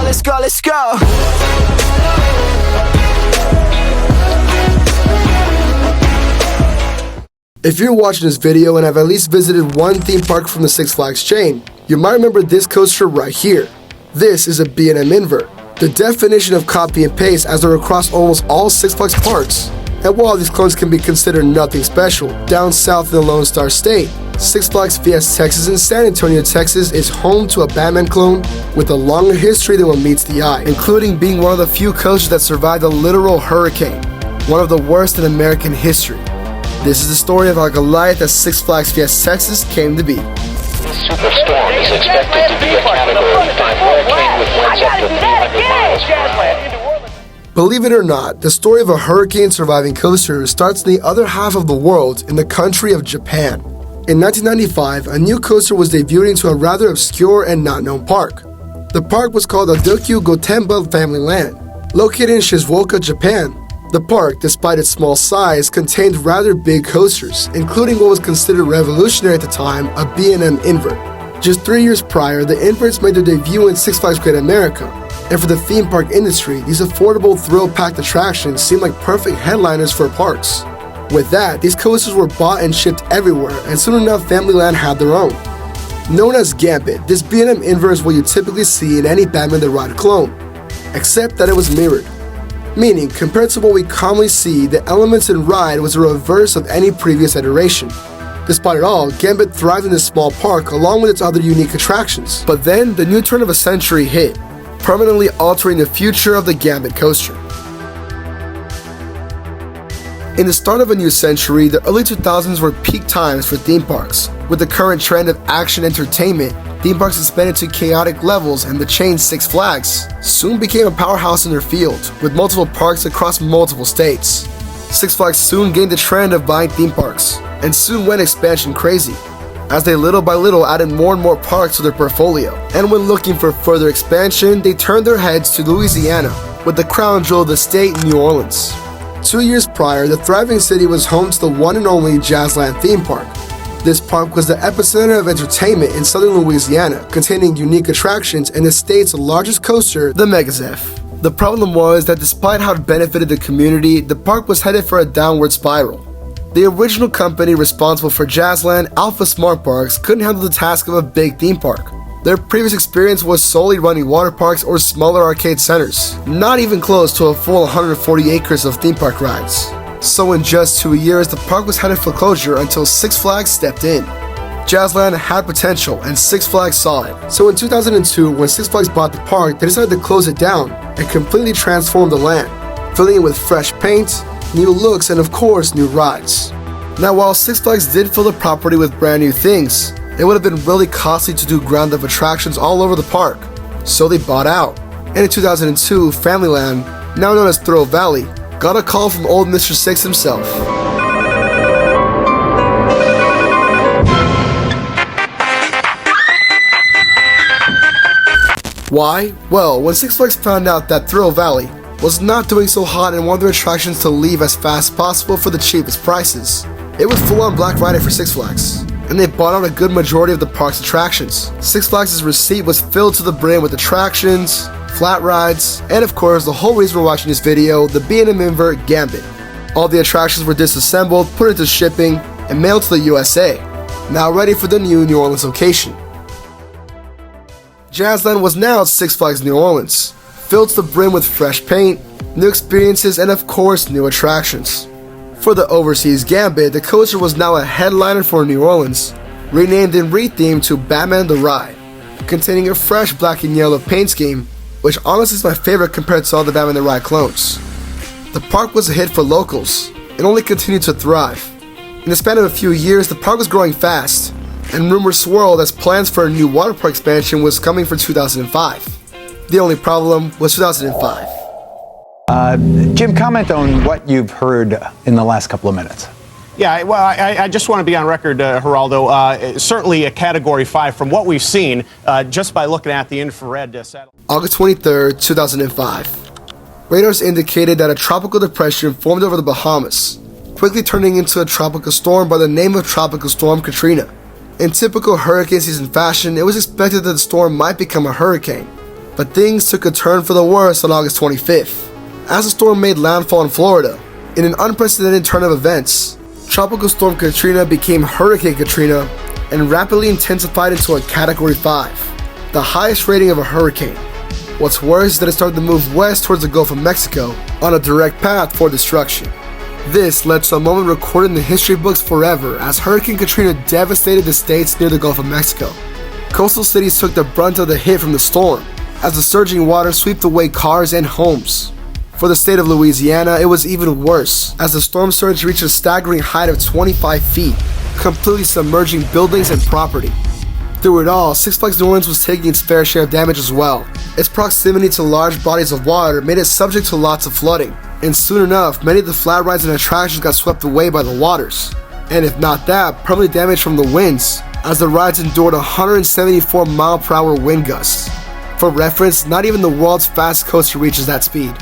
let's go, let's go. If you're watching this video and have at least visited one theme park from the Six Flags chain, you might remember this coaster right here. This is a B&M invert, the definition of copy and paste, as they're across almost all Six Flags parks. And while these clones can be considered nothing special, down south in the Lone Star State, Six Flags Fiesta, Texas in San Antonio, Texas is home to a Batman clone with a longer history than what meets the eye, including being one of the few coasters that survived a literal hurricane, one of the worst in American history. This is the story of how Goliath at Six Flags Fiesta, Texas came to be. This superstorm is expected to be a Category 5 hurricane with winds up to 300 miles per hour. Believe it or not, the story of a hurricane-surviving coaster starts in the other half of the world, in the country of Japan. In 1995, a new coaster was debuted into a rather obscure and not-known park. The park was called Adokyu Gotemba Family Land, located in Shizuoka, Japan. The park, despite its small size, contained rather big coasters, including what was considered revolutionary at the time, a B&M invert. Just 3 years prior, the inverts made their debut in Six Flags Great America, and for the theme park industry, these affordable, thrill-packed attractions seemed like perfect headliners for parks. With that, these coasters were bought and shipped everywhere, and soon enough, Familyland had their own. Known as Gambit, this B&M invert is what you typically see in any Batman the Ride clone, except that it was mirrored. Meaning, compared to what we commonly see, the elements in Ride was a reverse of any previous iteration. Despite it all, Gambit thrived in this small park along with its other unique attractions. But then, the new turn of a century hit, permanently altering the future of the Gambit coaster. In the start of a new century, the early 2000s were peak times for theme parks. With the current trend of action entertainment, theme parks expanded to chaotic levels, and the chain Six Flags soon became a powerhouse in their field, with multiple parks across multiple states. Six Flags soon gained the trend of buying theme parks, and soon went expansion crazy, as they little by little added more and more parks to their portfolio. And when looking for further expansion, they turned their heads to Louisiana, with the crown jewel of the state, New Orleans. 2 years prior, the thriving city was home to the one and only Jazzland theme park. This park was the epicenter of entertainment in southern Louisiana, containing unique attractions and the state's largest coaster, the Megazeph. The problem was that despite how it benefited the community, the park was headed for a downward spiral. The original company responsible for Jazzland, Alpha Smart Parks, couldn't handle the task of a big theme park. Their previous experience was solely running water parks or smaller arcade centers, not even close to a full 140 acres of theme park rides. So in just 2 years, the park was headed for closure until Six Flags stepped in. Jazzland had potential, and Six Flags saw it. So in 2002, when Six Flags bought the park, they decided to close it down and completely transform the land, filling it with fresh paint, new looks, and of course, new rides. Now, while Six Flags did fill the property with brand new things, it would have been really costly to do ground-up attractions all over the park, so they bought out. And in 2002, Familyland, now known as Thrill Valley, got a call from old Mr. Six himself. Why? Well, when Six Flags found out that Thrill Valley was not doing so hot and wanted their attractions to leave as fast as possible for the cheapest prices, it was full-on Black Friday for Six Flags, and they bought out a good majority of the park's attractions. Six Flags' receipt was filled to the brim with attractions, flat rides, and of course the whole reason we're watching this video, the B&M invert Gambit. All the attractions were disassembled, put into shipping, and mailed to the USA, now ready for the new New Orleans location. Jazzland was now at Six Flags New Orleans, filled to the brim with fresh paint, new experiences, and of course new attractions. For the overseas Gambit, the coaster was now a headliner for New Orleans, renamed and rethemed to Batman the Ride, containing a fresh black and yellow paint scheme, which honestly is my favorite compared to all the Batman the Ride clones. The park was a hit for locals, and only continued to thrive. In the span of a few years, the park was growing fast, and rumors swirled as plans for a new water park expansion was coming for 2005. The only problem was 2005. Jim, comment on what you've heard in the last couple of minutes. Yeah, well, I just want to be on record, Geraldo. Certainly a Category 5 from what we've seen just by looking at the infrared satellite. August 23, 2005. Radars indicated that a tropical depression formed over the Bahamas, quickly turning into a tropical storm by the name of Tropical Storm Katrina. In typical hurricane season fashion, it was expected that the storm might become a hurricane, But things took a turn for the worse on August 25th, as the storm made landfall in Florida. In an unprecedented turn of events, Tropical Storm Katrina became Hurricane Katrina and rapidly intensified into a Category 5, the highest rating of a hurricane. What's worse is that it started to move west towards the Gulf of Mexico on a direct path for destruction. This led to a moment recorded in the history books forever as Hurricane Katrina devastated the states near the Gulf of Mexico. Coastal cities took the brunt of the hit from the storm, as the surging water swept away cars and homes. For the state of Louisiana, it was even worse, as the storm surge reached a staggering height of 25 feet, completely submerging buildings and property. Through it all, Six Flags New Orleans was taking its fair share of damage as well. Its proximity to large bodies of water made it subject to lots of flooding, and soon enough, many of the flat rides and attractions got swept away by the waters. And if not that, permanently damaged from the winds, as the rides endured 174-mile-per-hour wind gusts. For reference, not even the world's fastest coaster reaches that speed.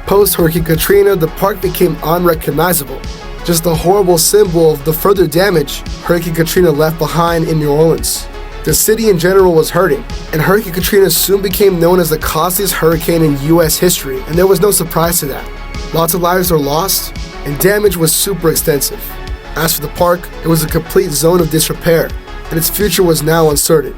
Post-Hurricane Katrina, the park became unrecognizable, just a horrible symbol of the further damage Hurricane Katrina left behind in New Orleans. The city in general was hurting, and Hurricane Katrina soon became known as the costliest hurricane in US history, and there was no surprise to that. Lots of lives were lost, and damage was super extensive. As for the park, it was a complete zone of disrepair, and its future was now uncertain.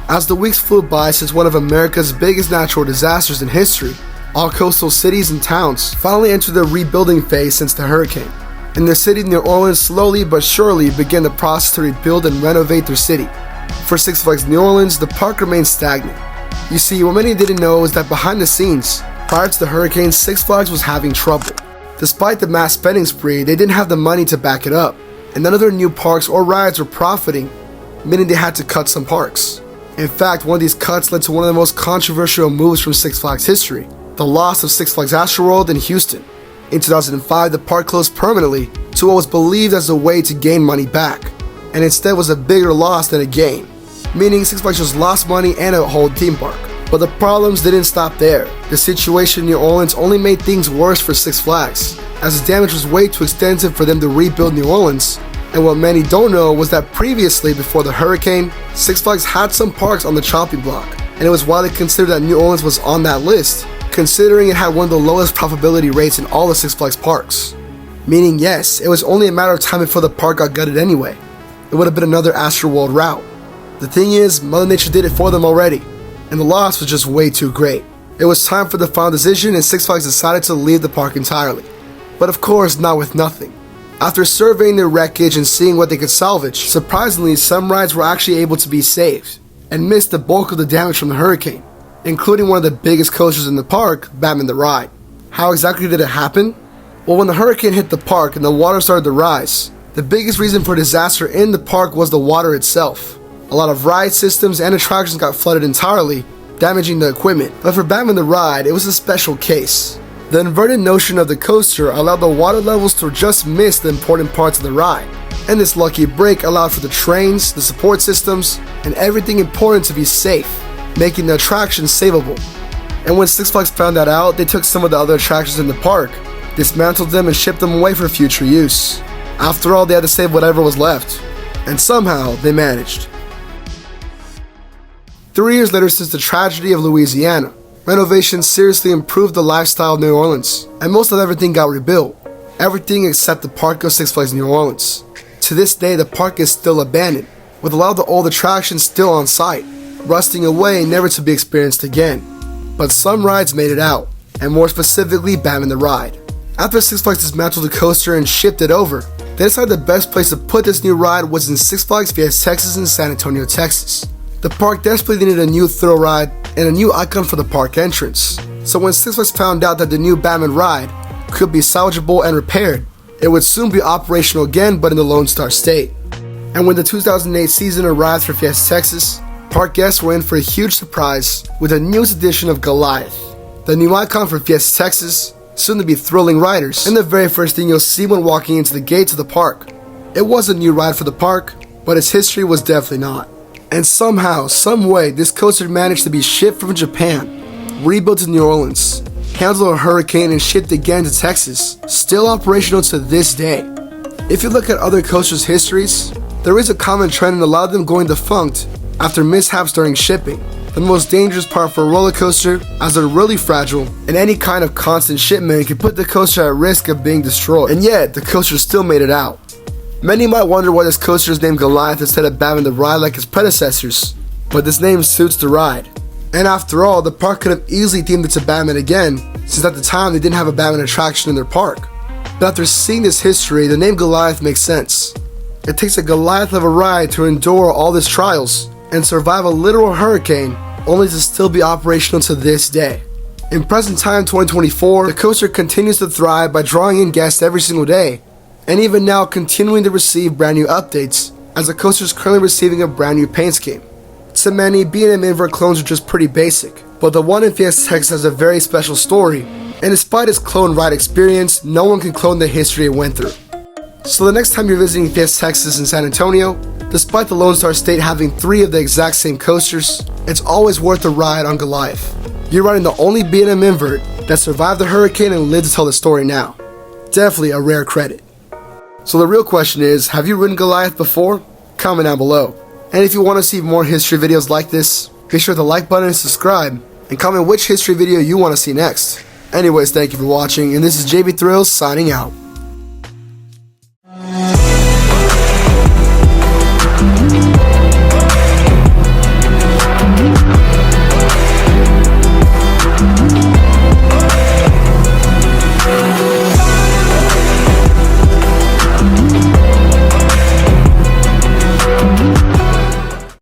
As the weeks flew by since one of America's biggest natural disasters in history, all coastal cities and towns finally entered the rebuilding phase since the hurricane, and the city of New Orleans slowly but surely began the process to rebuild and renovate their city. For Six Flags New Orleans, the park remained stagnant. You see, what many didn't know is that behind the scenes, prior to the hurricane, Six Flags was having trouble. Despite the mass spending spree, they didn't have the money to back it up, and none of their new parks or rides were profiting, meaning they had to cut some parks. In fact, one of these cuts led to one of the most controversial moves from Six Flags history, the loss of Six Flags Astroworld in Houston. In 2005, the park closed permanently to what was believed as a way to gain money back, and instead was a bigger loss than a gain, meaning Six Flags just lost money and a whole theme park. But the problems didn't stop there. The situation in New Orleans only made things worse for Six Flags, as the damage was way too extensive for them to rebuild New Orleans. And what many don't know was that previously, before the hurricane, Six Flags had some parks on the chopping block, and it was widely considered that New Orleans was on that list, considering it had one of the lowest profitability rates in all the Six Flags parks. Meaning, yes, it was only a matter of time before the park got gutted anyway. It would have been another Astroworld route. The thing is, Mother Nature did it for them already, and the loss was just way too great. It was time for the final decision, and Six Flags decided to leave the park entirely. But of course, not with nothing. After surveying their wreckage and seeing what they could salvage, surprisingly, some rides were actually able to be saved, and missed the bulk of the damage from the hurricane, including one of the biggest coasters in the park, Batman the Ride. How exactly did it happen? Well, when the hurricane hit the park and the water started to rise, the biggest reason for disaster in the park was the water itself. A lot of ride systems and attractions got flooded entirely, damaging the equipment. But for Batman the Ride, it was a special case. The inverted notion of the coaster allowed the water levels to just miss the important parts of the ride, and this lucky break allowed for the trains, the support systems, and everything important to be safe, making the attraction savable. And when Six Flags found that out, they took some of the other attractions in the park, dismantled them, and shipped them away for future use. After all, they had to save whatever was left, and somehow they managed. 3 years later, since the tragedy of Louisiana, renovations seriously improved the lifestyle of New Orleans, and most of everything got rebuilt. Everything except the park of Six Flags New Orleans. To this day, the park is still abandoned, with a lot of the old attractions still on site, rusting away never to be experienced again. But some rides made it out, and more specifically Batman the Ride. After Six Flags dismantled the coaster and shipped it over, they decided the best place to put this new ride was in Six Flags Fiesta Texas in San Antonio, Texas. The park desperately needed a new thrill ride and a new icon for the park entrance. So when Six Flags found out that the new Batman ride could be salvageable and repaired, it would soon be operational again, but in the Lone Star State. And when the 2008 season arrived for Fiesta Texas, park guests were in for a huge surprise with the newest edition of Goliath, the new icon for Fiesta Texas, soon to be thrilling riders, and the very first thing you'll see when walking into the gates of the park. It was a new ride for the park, but its history was definitely not. And somehow, someway, this coaster managed to be shipped from Japan, rebuilt to New Orleans, handled a hurricane, and shipped again to Texas, still operational to this day. If you look at other coasters' histories, there is a common trend in a lot of them going defunct after mishaps during shipping. the most dangerous part for a roller coaster, as they're really fragile, and any kind of constant shipment can put the coaster at risk of being destroyed. And yet, the coaster still made it out. Many might wonder why this coaster is named Goliath instead of Batman the Ride like its predecessors, but this name suits the ride. And after all, the park could have easily themed it to Batman again, since at the time they didn't have a Batman attraction in their park. But after seeing this history, the name Goliath makes sense. It takes a Goliath of a ride to endure all these trials and survive a literal hurricane, only to still be operational to this day. In present time 2024, the coaster continues to thrive by drawing in guests every single day, and even now continuing to receive brand new updates, as the coaster is currently receiving a brand new paint scheme. To many, B&M invert clones are just pretty basic, but the one in Fiesta, Texas has a very special story, and despite its clone ride experience, no one can clone the history it went through. So the next time you're visiting Fiesta, Texas in San Antonio, despite the Lone Star State having 3 of the exact same coasters, it's always worth a ride on Goliath. You're riding the only B&M invert that survived the hurricane and lived to tell the story now. Definitely a rare credit. So the real question is, have you ridden Goliath before? Comment down below. And if you want to see more history videos like this, be sure to like button and subscribe, and comment which history video you want to see next. Anyways, thank you for watching, and this is JB Thrills signing out.